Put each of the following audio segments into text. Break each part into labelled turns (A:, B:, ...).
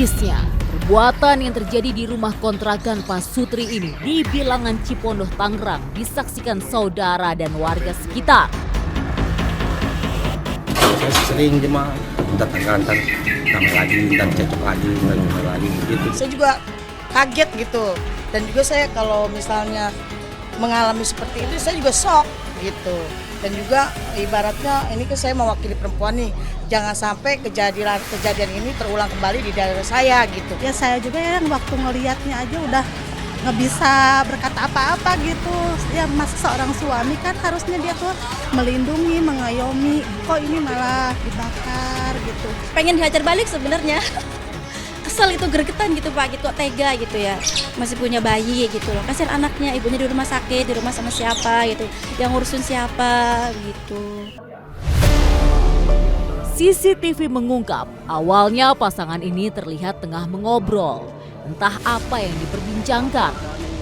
A: Tragisnya, perbuatan yang terjadi di rumah kontrakan Pak Sutri ini di Bilangan Cipondoh, Tangerang disaksikan saudara dan warga sekitar.
B: Saya sering cuma minta tanggalan, tambah lagi, minta cocok lagi, minta lagi gitu.
C: Saya juga kaget gitu, dan juga saya kalau misalnya mengalami seperti itu saya juga shock gitu. Dan juga ibaratnya ini kan saya mewakili perempuan nih, jangan sampai kejadian ini terulang kembali di daerah saya gitu.
D: Ya saya juga ya waktu ngelihatnya aja udah nggak bisa berkata apa-apa gitu. Ya masa seorang suami kan harusnya dia tuh melindungi, mengayomi. Kok ini malah dibakar gitu.
E: Pengen dihajar balik sebenarnya. Kesel itu, gregetan gitu Pak, gitu kok tega gitu ya. Masih punya bayi gitu loh. Kasihan anaknya, ibunya di rumah sakit, di rumah sama siapa gitu. Yang ngurusin siapa gitu.
A: CCTV mengungkap, awalnya pasangan ini terlihat tengah mengobrol. Entah apa yang diperbincangkan.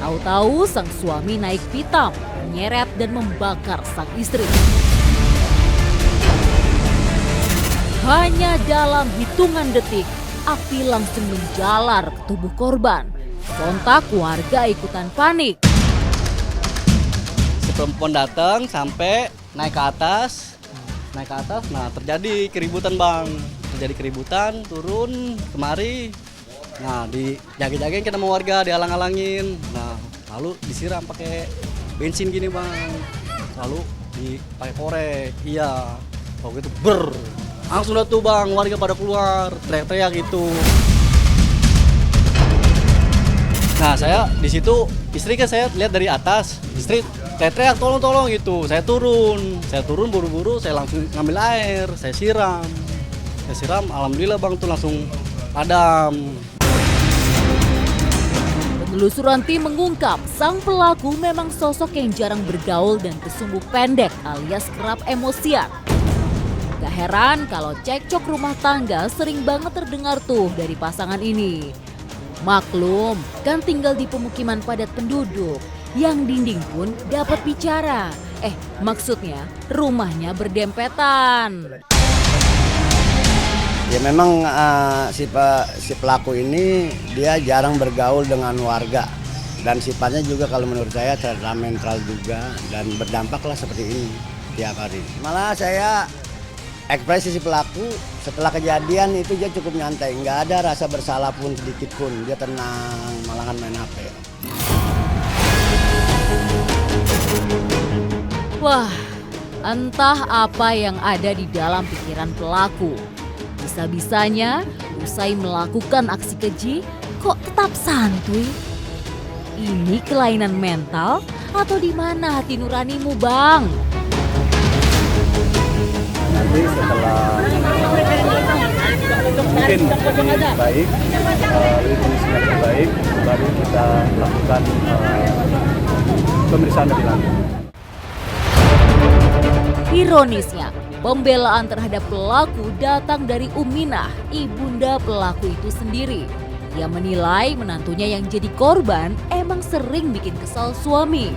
A: Tahu-tahu sang suami naik pitam, menyeret dan membakar sang istri. Hanya dalam hitungan detik, api langsung menjalar ke tubuh korban. Sontak warga ikutan panik.
F: Si perempuan datang sampai naik ke atas, nah terjadi keributan bang. Terjadi keributan, turun kemari. Nah dijaga-jagain kita sama warga, dihalang-halangin. Nah lalu disiram pakai bensin gini bang. Lalu dipakai korek, iya. Kalau gitu langsung dah tuh bang, warga pada keluar, teriak-teriak gitu. Nah saya di situ, istri kan saya lihat dari atas, istri teriak tolong gitu. Saya turun buru-buru, saya langsung ngambil air, saya siram, alhamdulillah bang tuh langsung padam.
A: Penelusuran tim mengungkap sang pelaku memang sosok yang jarang bergaul dan bersumbu pendek alias kerap emosian. Gak heran kalau cekcok rumah tangga sering banget terdengar tuh dari pasangan ini. Maklum, kan tinggal di pemukiman padat penduduk, yang dinding pun dapat bicara. Maksudnya rumahnya berdempetan.
G: Ya memang si pelaku ini dia jarang bergaul dengan warga. Dan sifatnya juga kalau menurut saya temperamental juga dan berdampaklah seperti ini tiap hari. Malah saya ekspresi si pelaku setelah kejadian itu dia cukup nyantai, nggak ada rasa bersalah pun sedikit pun, dia tenang, malahan main HP.
A: Wah, entah apa yang ada di dalam pikiran pelaku. Bisa-bisanya usai melakukan aksi keji, kok tetap santuy? Ini kelainan mental atau di mana hati nuranimu, Bang?
H: Nanti setelah mungkin lebih baik, kondisinya lebih baik, baru kita lakukan pemeriksaan lebih lanjut.
A: Ironisnya, pembelaan terhadap pelaku datang dari Uminah, ibunda pelaku itu sendiri. Ia menilai menantunya yang jadi korban emang sering bikin kesal suami.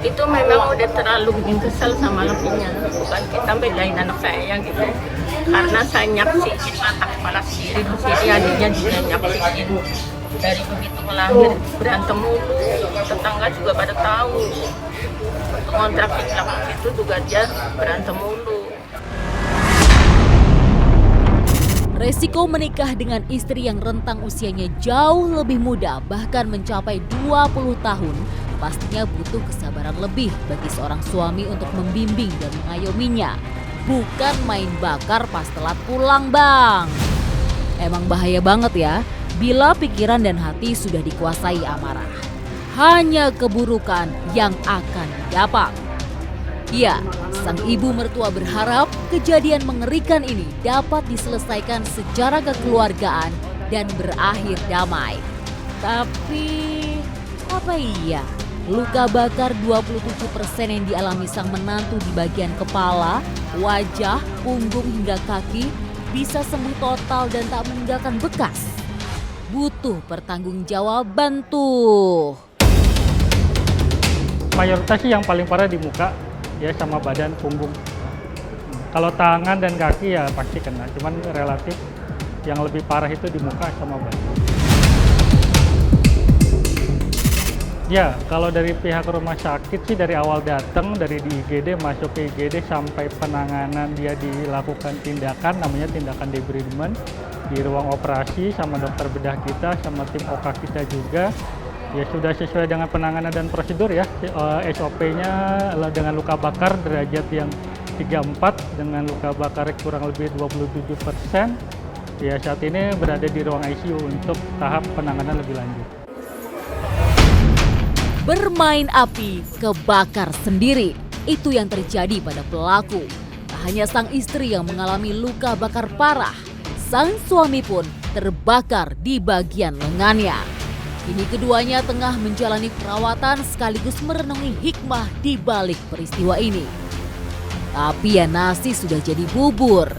I: Itu memang udah terlalu bikin kesel sama laki-nya, bukan kita belain anak saya gitu, karena saya nyaksiin mata kepala sendiri, adiknya juga nyaksiin dari begitu melahir berantem mulu, tetangga juga pada tahu, kontrak di belakang itu juga dia berantem mulu.
A: Resiko menikah dengan istri yang rentang usianya jauh lebih muda, bahkan mencapai 20 tahun, pastinya butuh kesabaran lebih bagi seorang suami untuk membimbing dan mengayominya. Bukan main bakar pas telat pulang, Bang. Emang bahaya banget ya, bila pikiran dan hati sudah dikuasai amarah. Hanya keburukan yang akan didapat. Ya, sang ibu mertua berharap kejadian mengerikan ini dapat diselesaikan secara kekeluargaan dan berakhir damai. Tapi, apa iya? Luka bakar 27% yang dialami sang menantu di bagian kepala, wajah, punggung hingga kaki bisa sembuh total dan tak meninggalkan bekas. Butuh pertanggungjawaban tuh.
J: Mayoritas sih yang paling parah di muka, ya sama badan, punggung. Kalau tangan dan kaki ya pasti kena, cuman relatif Yang lebih parah itu di muka sama badan. Ya, kalau dari pihak rumah sakit sih dari awal datang, dari di IGD, masuk ke IGD sampai penanganan dia dilakukan tindakan, namanya tindakan debridement di ruang operasi sama dokter bedah kita, sama tim OK kita juga. Ya sudah sesuai dengan penanganan dan prosedur ya, SOP-nya dengan luka bakar derajat yang 34 dengan luka bakar kurang lebih 27%. Ya saat ini berada di ruang ICU untuk tahap penanganan lebih lanjut.
A: Bermain api, kebakar sendiri. Itu yang terjadi pada pelaku. Tak hanya sang istri yang mengalami luka bakar parah, sang suami pun terbakar di bagian lengannya. Kini keduanya tengah menjalani perawatan sekaligus merenungi hikmah di balik peristiwa ini. Tapi ya nasi sudah jadi bubur.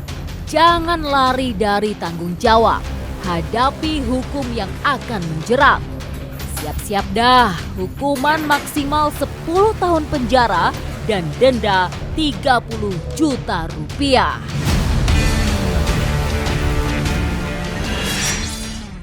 A: Jangan lari dari tanggung jawab. Hadapi hukum yang akan menjerat. Siap-siap dah, hukuman maksimal 10 tahun penjara dan denda 30 juta rupiah.